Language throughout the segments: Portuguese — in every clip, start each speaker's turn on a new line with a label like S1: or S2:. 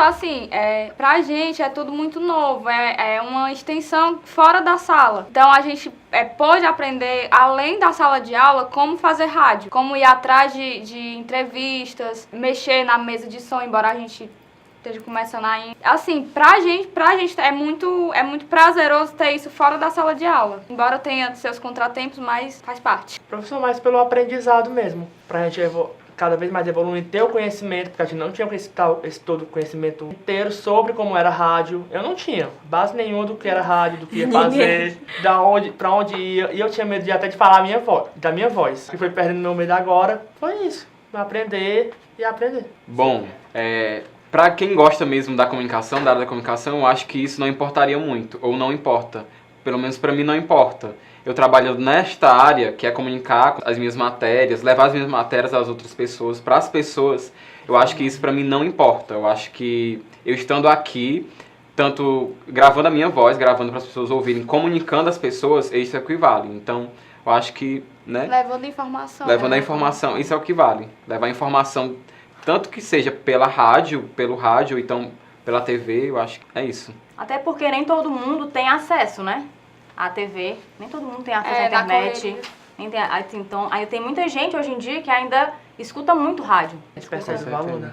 S1: só assim, pra gente é tudo muito novo, é uma extensão fora da sala. Então a gente pôde aprender, além da sala de aula, como fazer rádio, como ir atrás de entrevistas, mexer na mesa de som, embora a gente esteja começando ainda. Assim, pra gente é muito prazeroso ter isso fora da sala de aula. Embora tenha seus contratempos, mas faz parte.
S2: Professor, mais pelo aprendizado mesmo, pra gente cada vez mais evoluir, ter o conhecimento, porque a gente não tinha esse todo conhecimento inteiro sobre como era rádio. Eu não tinha base nenhuma do que era rádio, do que ia fazer, pra onde ia. E eu tinha medo até de falar da minha voz. O que foi perdendo meu medo agora foi isso, aprender e aprender.
S3: Bom, para quem gosta mesmo da comunicação, da área da comunicação, eu acho que isso não importaria muito, ou não importa. Pelo menos para mim não importa. Eu trabalho nesta área, que é comunicar as minhas matérias, levar as minhas matérias às outras pessoas, para as pessoas, eu acho que isso para mim não importa. Eu acho que eu estando aqui, tanto gravando a minha voz, gravando para as pessoas ouvirem, comunicando as pessoas, isso equivale. Então, eu acho que, né?
S1: Levando informação.
S3: Levando a informação, isso é o que vale. Levar a informação, tanto que seja pelo rádio, então pela TV, eu acho que é isso.
S4: Até porque nem todo mundo tem acesso, né? À TV, nem todo mundo tem acesso à internet. Então, aí tem muita gente hoje em dia que ainda escuta muito rádio.
S2: A gente percebe o valor, né?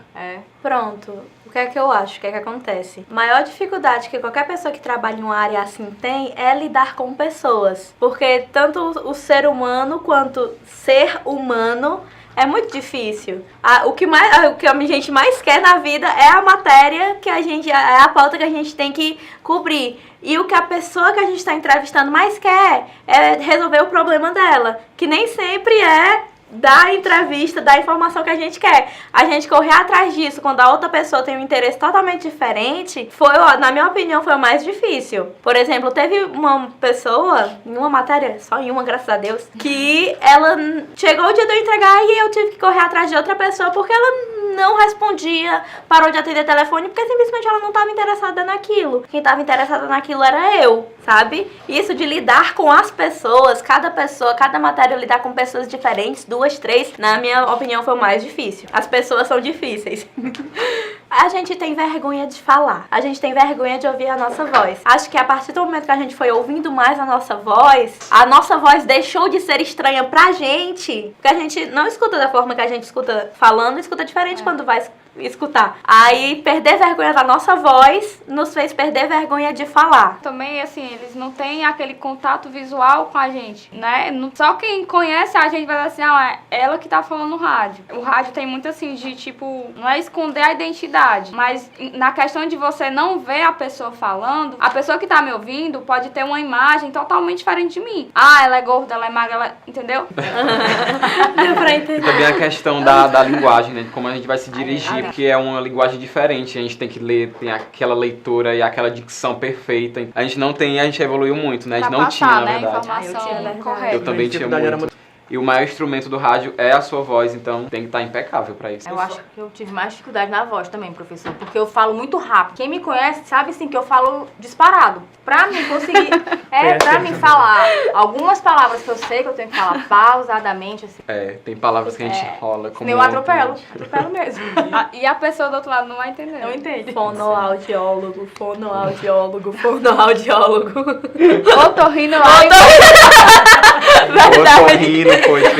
S5: Pronto. O que é que eu acho? O que é que acontece? A maior dificuldade que qualquer pessoa que trabalha em uma área assim tem é lidar com pessoas. Porque tanto o ser humano quanto ser humano é muito difícil. O que a gente mais quer na vida é a matéria que é a pauta que a gente tem que cobrir. E o que a pessoa que a gente está entrevistando mais quer é resolver o problema dela, que nem sempre é da entrevista, da informação que a gente quer. A gente correr atrás disso quando a outra pessoa tem um interesse totalmente diferente, na minha opinião, foi o mais difícil. Por exemplo, teve uma pessoa, em uma matéria, só em uma, graças a Deus, que ela chegou o dia de eu entregar e eu tive que correr atrás de outra pessoa porque ela não respondia, parou de atender telefone porque simplesmente ela não estava interessada naquilo. Quem estava interessada naquilo era eu, sabe? Isso de lidar com as pessoas, cada matéria lidar com pessoas diferentes, 2, 3, na minha opinião foi o mais difícil. As pessoas são difíceis. A gente tem vergonha de falar, a gente tem vergonha de ouvir a nossa voz. Acho que a partir do momento que a gente foi ouvindo mais a nossa voz deixou de ser estranha pra gente, porque a gente não escuta da forma que a gente escuta falando, escuta diferente quando vai escutar. Aí perder vergonha da nossa voz nos fez perder vergonha de falar.
S1: Também, assim, eles não têm aquele contato visual com a gente, né? Só quem conhece a gente vai dizer assim, é ela que tá falando no rádio. O rádio tem muito assim de, tipo, não é esconder a identidade, mas na questão de você não ver a pessoa falando, a pessoa que tá me ouvindo pode ter uma imagem totalmente diferente de mim. Ela é gorda, ela é magra, entendeu?
S5: Deu pra entender.
S3: E também a questão da linguagem, né? De como a gente vai se dirigir, porque é uma linguagem diferente, a gente tem que ler, tem aquela leitura e aquela dicção perfeita. A gente não tem, a gente evoluiu muito, né? A gente não tinha, na verdade.
S1: Informação correta.
S3: Eu também tinha muito. E o maior instrumento do rádio é a sua voz, então tem que estar impecável pra isso.
S4: Eu acho que eu tive mais dificuldade na voz também, professor, porque eu falo muito rápido. Quem me conhece sabe, assim, que eu falo disparado. Pra mim conseguir, pra mim falar algumas palavras que eu sei que eu tenho que falar pausadamente, assim.
S3: Tem palavras que a gente rola como...
S4: Eu atropelo mesmo.
S1: E a pessoa do outro lado não vai entender.
S4: Não entende.
S5: Fonoaudiólogo.
S3: Otorrino foi isso.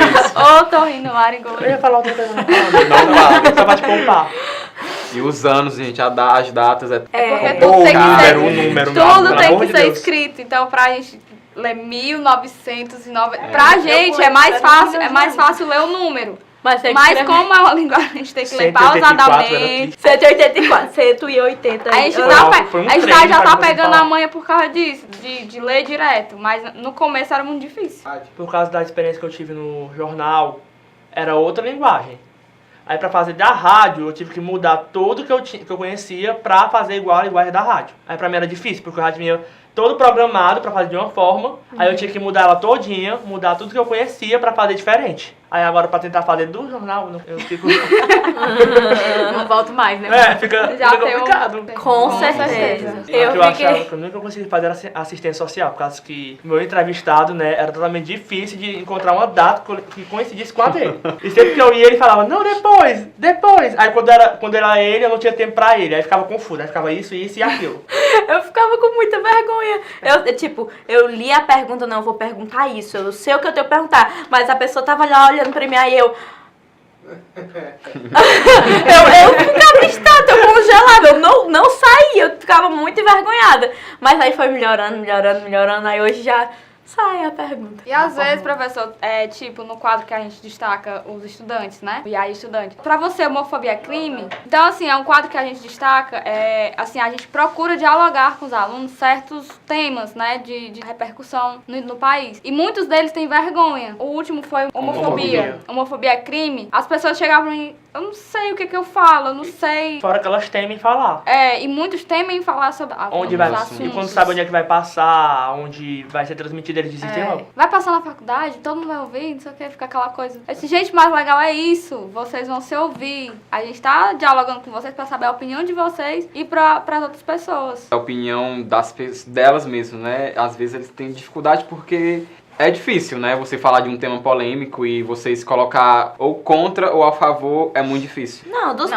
S1: Otorrinolaringologia.
S2: Eu ia falar outra coisa, não vale, só pra te contar.
S3: E os anos, gente, as datas
S1: porque tudo tem que ser, tudo tem que ser escrito. Então, pra gente ler 1990, pra gente é mais fácil ler o número. Mas como é uma linguagem, a gente tem que ler pausadamente.
S5: 184, 180.
S1: A gente já tá pegando a manha por causa disso, de ler direto. Mas no começo era muito difícil.
S2: Por causa da experiência que eu tive no jornal, era outra linguagem. Aí pra fazer da rádio, eu tive que mudar tudo que eu conhecia pra fazer igual a linguagem da rádio. Aí pra mim era difícil, porque o rádio vinha todo programado pra fazer de uma forma. Aí eu tinha que mudar ela todinha, mudar tudo que eu conhecia pra fazer diferente. Aí agora pra tentar fazer do jornal, eu fico...
S4: Não volto mais, né?
S2: Fica
S1: Já tem
S2: complicado.
S5: Com certeza.
S2: Eu
S5: Eu
S2: achava
S5: fiquei...
S2: que eu nunca consegui fazer assistência social, por causa que meu entrevistado, né, era totalmente difícil de encontrar uma data que coincidisse com a dele. E sempre que eu ia, ele falava, não, depois. Aí quando era ele, eu não tinha tempo pra ele. Aí ficava confuso, aí ficava isso e aquilo.
S5: Eu ficava com muita vergonha. Eu li a pergunta, não, eu vou perguntar isso. Eu sei o que eu tenho que perguntar. Mas a pessoa tava lá olhando pra mim, aí eu ficava estátua, eu congelava, eu não saía, eu ficava muito envergonhada. Mas aí foi melhorando, aí hoje já sai a pergunta.
S1: E às vezes, professor, tipo, no quadro que a gente destaca os estudantes, né? E aí, estudante. Pra você, homofobia é crime? Então, assim, é um quadro que a gente destaca, assim, a gente procura dialogar com os alunos certos temas, né? De repercussão no país. E muitos deles têm vergonha. O último foi homofobia. Homofobia é crime. As pessoas chegavam pra mim, eu não sei o que eu falo, eu não sei.
S2: Fora que elas temem falar.
S1: E muitos temem falar sobre
S2: Onde vai,
S1: assuntos.
S2: e quando sabe onde é que vai passar, onde vai ser transmitido, eles desistem logo.
S1: Vai passar na faculdade, todo mundo vai ouvir, não sei o que, fica aquela coisa. Eu disse, gente, mais legal é isso, vocês vão se ouvir. A gente tá dialogando com vocês pra saber a opinião de vocês e pras outras pessoas.
S3: A opinião delas mesmo, né? Às vezes eles têm dificuldade porque é difícil, né? Você falar de um tema polêmico e você se colocar ou contra ou a favor é muito difícil.
S5: Não, dos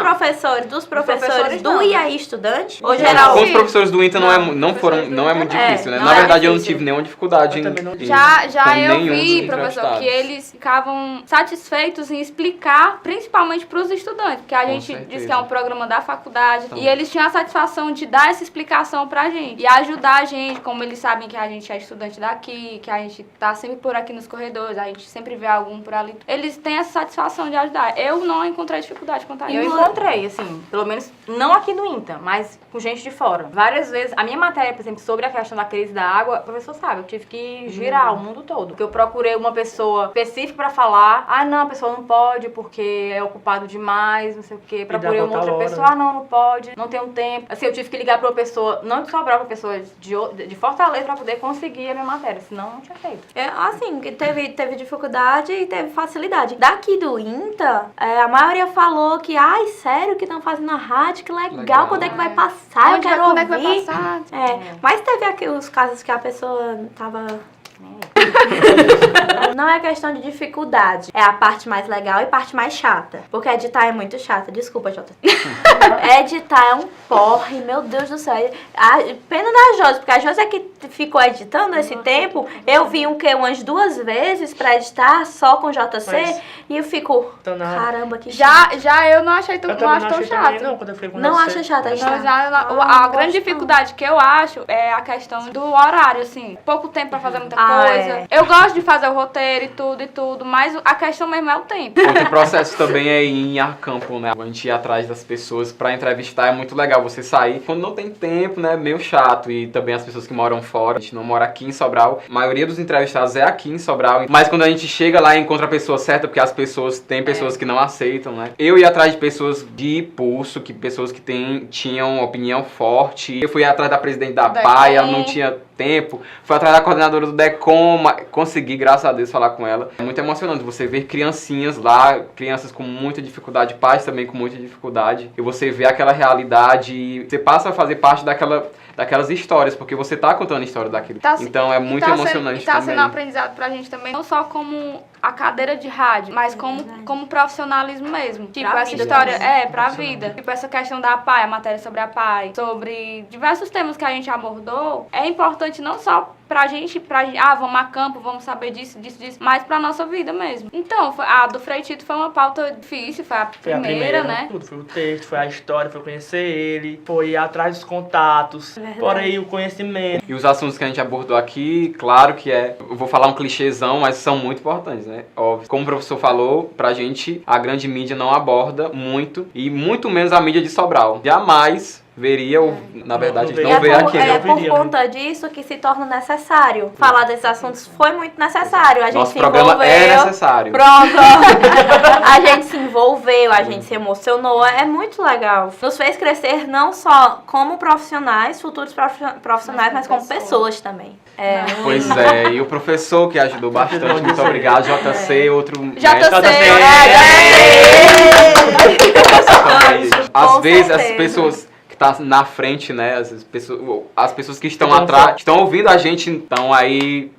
S5: professores do
S4: não.
S5: IAI estudante, ou
S3: Com
S5: geral.
S3: os professores do INTA não é muito difícil, né?
S5: não
S3: Na
S5: é
S3: verdade, eu não
S5: difícil.
S3: tive nenhuma dificuldade
S2: Eu também não tive.
S1: Já
S3: com
S1: eu
S3: nenhum
S1: vi,
S3: dos
S1: professor, que
S3: entrevistados.
S1: eles ficavam satisfeitos em explicar, principalmente pros estudantes, porque a
S3: Com
S1: gente
S3: certeza.
S1: diz que é um programa da faculdade,
S3: Então.
S1: e eles tinham a satisfação de dar essa explicação pra gente, e ajudar a gente, como eles sabem que a gente é estudante daqui, que a gente tá sempre por aqui nos corredores, a gente sempre vê algum por ali. Eles têm essa satisfação de ajudar. Eu não encontrei dificuldade quanto a
S4: Eu
S1: isso.
S4: encontrei, assim, pelo menos não aqui no INTA, mas com gente de fora. Várias vezes, a minha matéria, por exemplo, sobre a questão da crise da água, o professor sabe, eu tive que girar o mundo todo. Porque eu procurei uma pessoa específica pra falar, não, a pessoa não pode porque é ocupado demais, não sei o quê. Procurei uma outra pessoa, não pode, não tem um tempo. Assim, eu tive que ligar pra uma pessoa, não de Sobral, pra pessoa de Fortaleza pra poder conseguir a minha matéria, senão não tinha feito.
S5: Assim, que teve dificuldade e teve facilidade. Daqui do INTA, a maioria falou que, sério que estão fazendo a rádio, que legal, quando é que vai passar, eu quero
S1: Quando
S5: ouvir.
S1: é que vai passar?
S5: Mas teve aqui os casos que a pessoa tava... Não é questão de dificuldade, é a parte mais legal e parte mais chata. Porque editar é muito chata, desculpa, Jota. Editar é um porre, meu Deus do céu. Pena da Josi, porque a Josi é que ficou editando esse tempo. Eu vi umas 2 vezes pra editar só com JC e eu fico, caramba, que chato.
S1: Já eu não achei tão,
S2: Eu
S1: não
S2: também
S1: acho
S2: não
S1: tão
S2: achei
S1: chato.
S2: também, não, quando eu fiquei com
S5: Não
S2: você.
S5: acha chata
S1: Não,
S5: editar?
S1: a grande dificuldade que eu acho é a questão do horário, assim. Pouco tempo pra fazer muita coisa. Eu gosto de fazer o roteiro e tudo, mas a questão mesmo é o tempo.
S3: Outro processo também é ir a campo, né? A gente ir atrás das pessoas pra entrevistar é muito legal. Você sair quando não tem tempo, né? Meio chato. E também as pessoas que moram fora. A gente não mora aqui em Sobral. A maioria dos entrevistados é aqui em Sobral. Mas quando a gente chega lá e encontra a pessoa certa, porque as pessoas, tem pessoas que não aceitam, né? Eu ia atrás de pessoas de pulso, pessoas que tinham opinião forte. Eu fui atrás da presidente da PAI, ela não tinha tempo. Fui atrás da coordenadora do DECOM, consegui, graças a Deus, falar com ela. É muito emocionante você ver criancinhas lá, crianças com muita dificuldade, pais também com muita dificuldade, e você vê aquela realidade e você passa a fazer parte daquelas histórias, porque você tá contando a história daquilo. Então é muito emocionante
S1: tá
S3: também.
S1: sendo um aprendizado pra gente também, não só como a cadeira de rádio, mas como profissionalismo mesmo. Tipo,
S4: Pra
S1: essa
S4: vida
S1: história
S4: também.
S1: pra vida. Tipo, essa questão da PAI, a matéria sobre a PAI, sobre diversos temas que a gente abordou, é importante não só pra gente, vamos a campo, vamos saber disso, mas pra nossa vida mesmo. Então, a do Frei Tito foi uma pauta difícil, foi a primeira, né?
S2: Tudo, foi o texto, foi a história, foi conhecer ele, foi ir atrás dos contatos, porém o conhecimento.
S3: E os assuntos que a gente abordou aqui, claro que eu vou falar um clichêzão, mas são muito importantes, né? Óbvio. Como o professor falou, pra gente, a grande mídia não aborda muito, e muito menos a mídia de Sobral. Jamais veria ou, na verdade,
S2: não
S3: não vê aqui,
S5: É
S3: né?
S5: por
S2: Viria,
S5: conta disso que se torna necessário. Falar desses assuntos foi muito necessário. A gente
S3: Nosso
S5: se
S3: programa
S5: envolveu.
S3: é necessário.
S5: Pronto. A gente se envolveu, a gente se emocionou. É muito legal. Nos fez crescer não só como profissionais, futuros profissionais, mas como pessoas também. É.
S3: Pois é, e o professor que ajudou bastante, muito obrigado, JC, outro
S1: JC,
S3: também. Às
S5: Com
S3: vezes as
S5: certeza.
S3: pessoas que tá na frente, né, as pessoas que estão
S2: Então,
S3: atrás, estão ouvindo a gente, então aí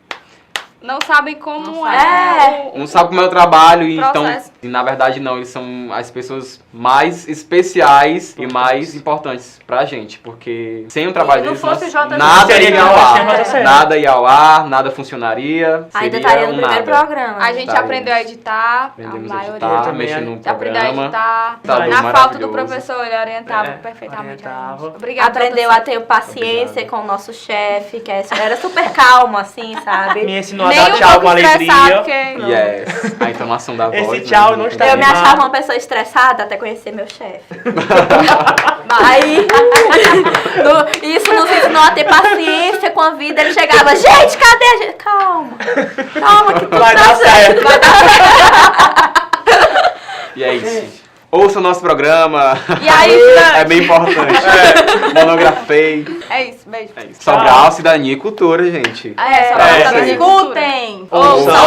S1: não sabem como
S5: Não
S1: é.
S5: sabe.
S3: não sabe como é o trabalho e então,
S1: Processo.
S3: e na verdade não, eles são as pessoas mais especiais e mais importantes pra gente, porque sem o trabalho
S4: Se não
S3: deles
S4: fosse o JC,
S3: nada
S2: seria
S3: ia ao
S2: igual a
S3: ar,
S2: JC.
S3: nada ia ao ar, nada funcionaria,
S5: Ainda
S3: seria
S5: estaria no
S3: um
S5: primeiro
S3: nada.
S5: programa.
S1: A gente
S3: Tá,
S1: aprendeu a editar,
S3: Aprendemos
S1: a
S3: a
S1: maioria.
S3: editar,
S2: também
S3: mexer no
S1: Aprendeu a
S3: programa.
S1: editar.
S3: Tá
S1: Na falta do
S3: maravilhoso.
S1: professor, ele orientava
S2: É,
S1: perfeitamente a
S2: orientava.
S1: gente. Obrigada,
S5: Aprendeu
S1: JC.
S5: a ter paciência
S3: Obrigado.
S5: com o nosso chefe, que era super calmo, assim, sabe?
S2: Me ensinou a
S1: Nem
S2: dar
S1: um
S2: tchau
S1: pouco
S2: com
S1: estressado,
S2: alegria.
S1: porque...
S3: Yes, a entonação da
S2: Esse
S3: voz.
S2: tchau
S3: né?
S2: não está
S5: Eu me
S2: animado.
S5: achava uma pessoa estressada até conhecer meu chefe. Aí, isso nos ensinou a ter paciência com a vida. Ele chegava, gente, cadê a gente? Calma, calma, que tudo
S2: Vai
S5: tá
S2: dar certo.
S3: E é isso. Ouça o nosso programa.
S1: E aí,
S3: É bem importante. Monografei.
S1: é isso, beijo.
S3: É isso. Sobral, cidadania e cultura, gente.
S1: É, só
S2: É,
S1: pra
S2: sim.
S1: escutem.
S4: Escutem!
S2: Ouça.
S3: Ouça.